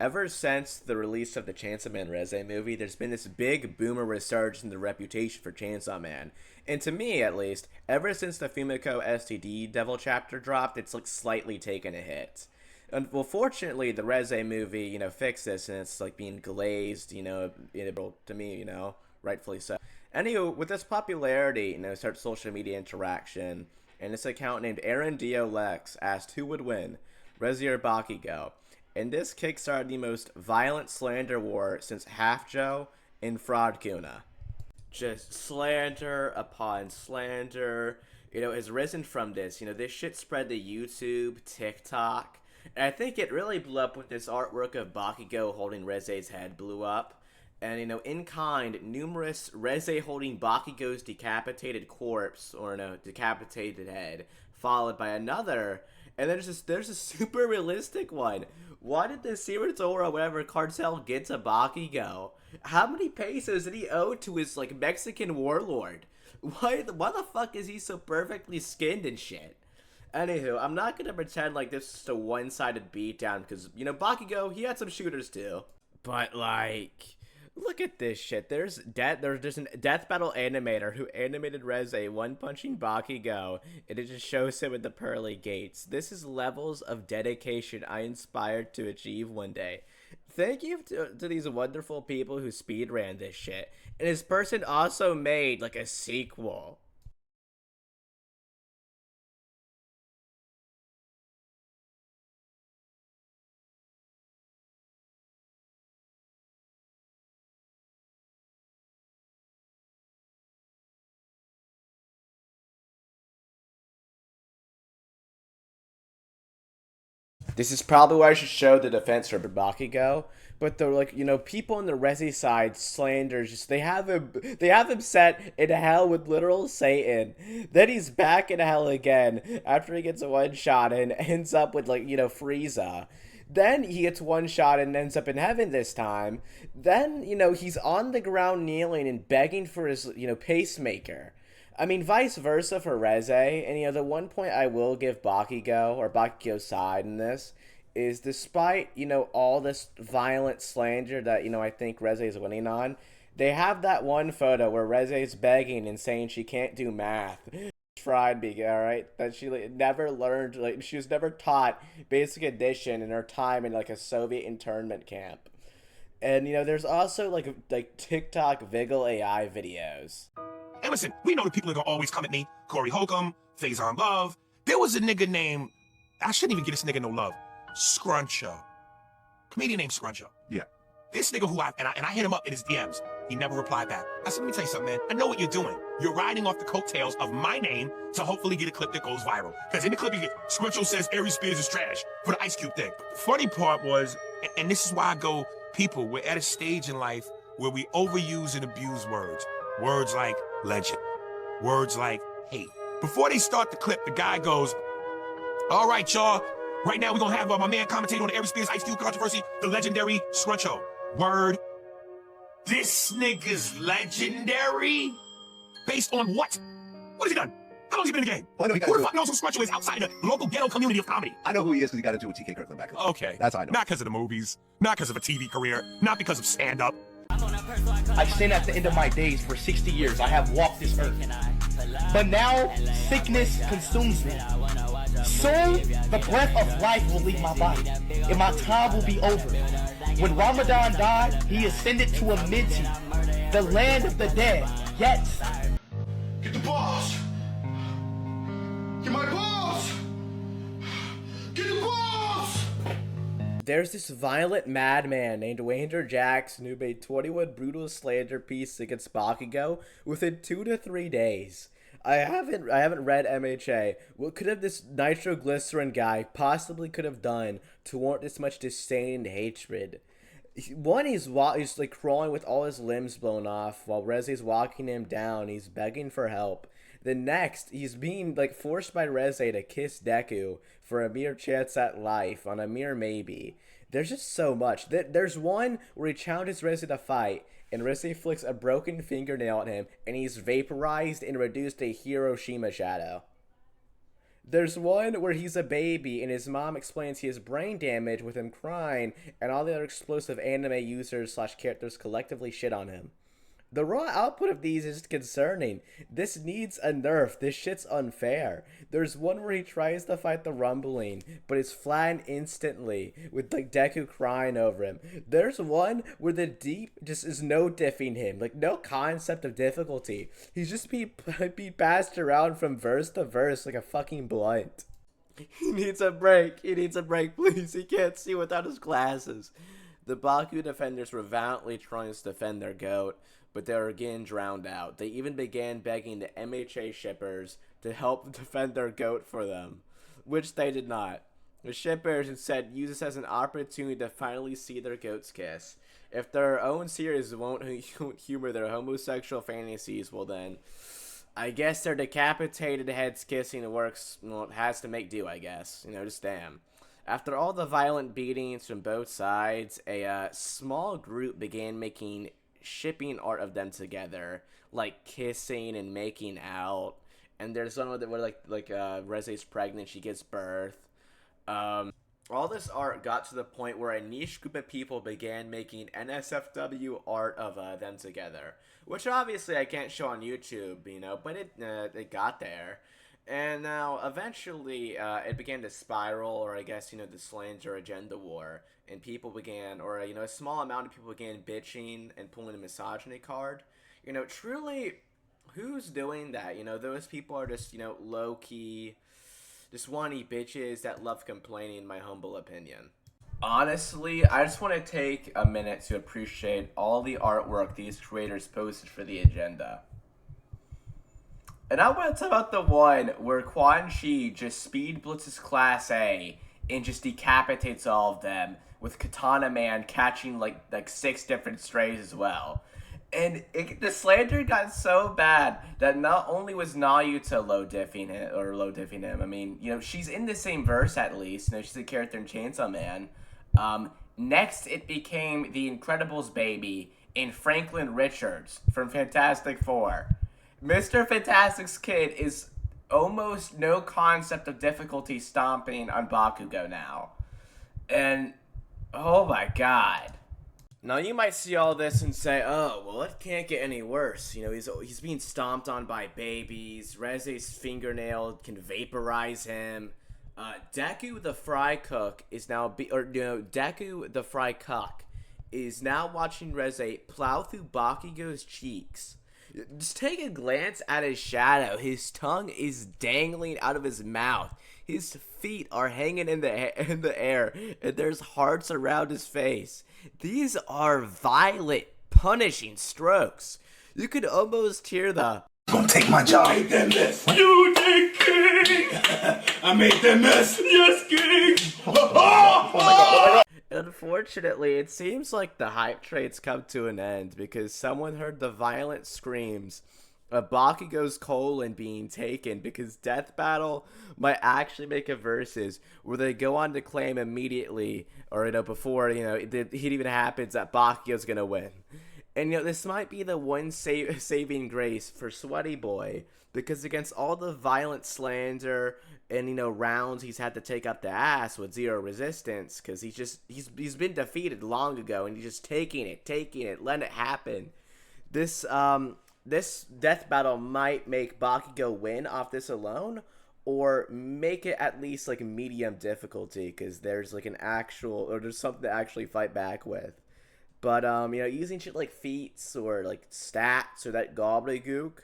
Ever since the release of the Chainsaw Man Reze movie, there's been this big boomer resurgence in the reputation for Chainsaw Man. And to me, at least, ever since the Fumiko STD Devil chapter dropped, it's like slightly taken a hit. And well, fortunately, the Reze movie, fixed this, and it's like being glazed, to me, rightfully so. Anywho, with this popularity, starts social media interaction, and this account named Aaron Dio Lex asked who would win, Reze or Bakugo. And this kickstarted the most violent slander war since Half Joe and Fraud Kuna. Just slander upon slander, has risen from this. This shit spread to YouTube, TikTok, and I think it really blew up when this artwork of Bakugo holding Reze's head blew up. And, in kind, numerous Reze holding Bakugo's decapitated corpse, or no, decapitated head, followed by another. And there's a super realistic one. Why did the Secret or whatever cartel get to Bakugo? How many pesos did he owe to his, Mexican warlord? Why the fuck is he so perfectly skinned and shit? Anywho, I'm not gonna pretend like this is just a one-sided beatdown, because, Bakugo, he had some shooters too. But, look at this shit. There's a death battle animator who animated Reze one-punching Bakugo, and it just shows him with the pearly gates. This is levels of dedication I inspired to achieve one day. Thank you to these wonderful people who speedran this shit. And this person also made, a sequel. This is probably why I should show the defense for Bakugo. But the people on the Resi side slanders just they have him set in hell with literal Satan. Then he's back in hell again after he gets a one shot and ends up with Frieza. Then he gets one shot and ends up in heaven this time. Then, he's on the ground kneeling and begging for his, pacemaker. I mean, vice versa for Reze. And, the one point I will give Bakugo, or Bakugo's side in this, is despite, all this violent slander that, I think Reze is winning on, they have that one photo where Reze is begging and saying she can't do math. Fried me, alright? That she never learned, she was never taught basic addition in her time in, a Soviet internment camp. And, there's also, TikTok Vigil AI videos. Hey, listen, we know the people that are always come at me. Corey Holcomb, Faison Love. There was a nigga named, I shouldn't even give this nigga no love, Scruncho. Comedian named Scruncho. Yeah. This nigga who I hit him up in his DMs. He never replied back. I said, let me tell you something, man. I know what you're doing. You're riding off the coattails of my name to hopefully get a clip that goes viral. Because in the clip, you get, Scruncho says Aries Spears is trash for the Ice Cube thing. Funny part was, and this is why I go, people, we're at a stage in life where we overuse and abuse words. Words like legend. Words like hate. Before they start the clip, the guy goes, all right, y'all. Right now, we're going to have my man commentating on the Aries Spears Ice Cube controversy, the legendary Scruncho. Word. This nigga's legendary? Based on what? What has he done? How long has he been in the game? Well, I know who the fuck knows who Scruncho is outside the local ghetto community of comedy? I know who he is because he got into a TK Kirkland back in the day. Okay. That's how I know. Not because of the movies. Not because of a TV career. Not because of stand-up. I've sinned at the end of my days for 60 years. I have walked this earth. But now, sickness consumes me. Soon, the breath of life will leave my body, and my time will be over. When Ramadan died, he ascended to a minty, the land of the dead. Yet, get the balls! Get my balls! Get the balls! There's this violent madman named Wander Jackson who made 21 brutal slander pieces against Bakugo within 2 to 3 days. I haven't read MHA. What could have this nitroglycerin guy possibly could have done to warrant this much disdain and hatred? One, he's crawling with all his limbs blown off while Reze's walking him down. He's begging for help. The next, he's being forced by Reze to kiss Deku for a mere chance at life on a mere maybe. There's just so much. There's one where he challenges Reze to fight, and Reze flicks a broken fingernail at him, and he's vaporized and reduced to Hiroshima shadow. There's one where he's a baby and his mom explains he has brain damage with him crying, and all the other explosive anime users slash characters collectively shit on him. The raw output of these is concerning. This needs a nerf. This shit's unfair. There's one where he tries to fight the rumbling, but is flattened instantly, with like Deku crying over him. There's one where the deep just is no diffing him, like no concept of difficulty. He's just being passed around from verse to verse like a fucking blunt. He needs a break. He needs a break, please. He can't see without his glasses. The Baku defenders were valiantly trying to defend their goat, but they were again drowned out. They even began begging the MHA shippers to help defend their goat for them, which they did not. The shippers instead used this as an opportunity to finally see their goats kiss. If their own series won't humor their homosexual fantasies, well then, I guess their decapitated heads kissing works, well, it has to make do, I guess. You know, just damn. After all the violent beatings from both sides, a small group began making shipping art of them together, like kissing and making out. And there's one where Reze's pregnant, she gives birth. All this art got to the point where a niche group of people began making NSFW art of them together, which obviously I can't show on YouTube, you know, but it got there. And now, eventually, it began to spiral, or I guess, you know, the slander agenda war, and people began, or, you know, a small amount of people began bitching and pulling a misogyny card. You know, truly, who's doing that? You know, those people are just, you know, low-key, just whiny bitches that love complaining, in my humble opinion. Honestly, I just want to take a minute to appreciate all the artwork these creators posted for the agenda. And I want to talk about the one where Quan Chi just speed blitzes Class A and just decapitates all of them, with Katana Man catching like 6 different strays as well. And the slander got so bad that not only was Nayuta low diffing him, I mean, you know, she's in the same verse at least. You know, she's a character in Chainsaw Man. Next, it became the Incredibles baby in Franklin Richards from Fantastic Four. Mr. Fantastic's kid is almost no concept of difficulty stomping on Bakugo now. And, oh my god. Now you might see all this and say, oh, well, it can't get any worse. You know, he's being stomped on by babies. Reze's fingernail can vaporize him. Deku the Fry Cook is now, Deku the Fry Cock is now watching Reze plow through Bakugo's cheeks. Just take a glance at his shadow. His tongue is dangling out of his mouth. His feet are hanging in the air, and there's hearts around his face. These are violent, punishing strokes. You could almost hear the Gonna take my job. Make them miss. You did, King. I made them miss. Yes, King. Oh my God. Unfortunately, it seems like the hype train's come to an end because someone heard the violent screams of Bakugo's colon being taken, because Death Battle might actually make a versus where they go on to claim immediately, or, you know, before, you know, it even happens, that Bakugo's gonna win. And, you know, this might be the one saving grace for Sweaty Boy, because against all the violent slander and, you know, rounds he's had to take up the ass with zero resistance, because he's been defeated long ago, and he's just taking it, letting it happen. This death battle might make Bakugo win off this alone, or make it at least like medium difficulty, because there's like there's something to actually fight back with. But, you know, using shit like feats or, like, stats or that gobbledygook,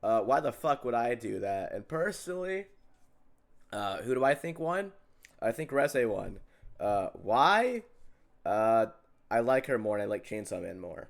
why the fuck would I do that? And personally, who do I think won? I think Reze won. Why? I like her more and I like Chainsaw Man more.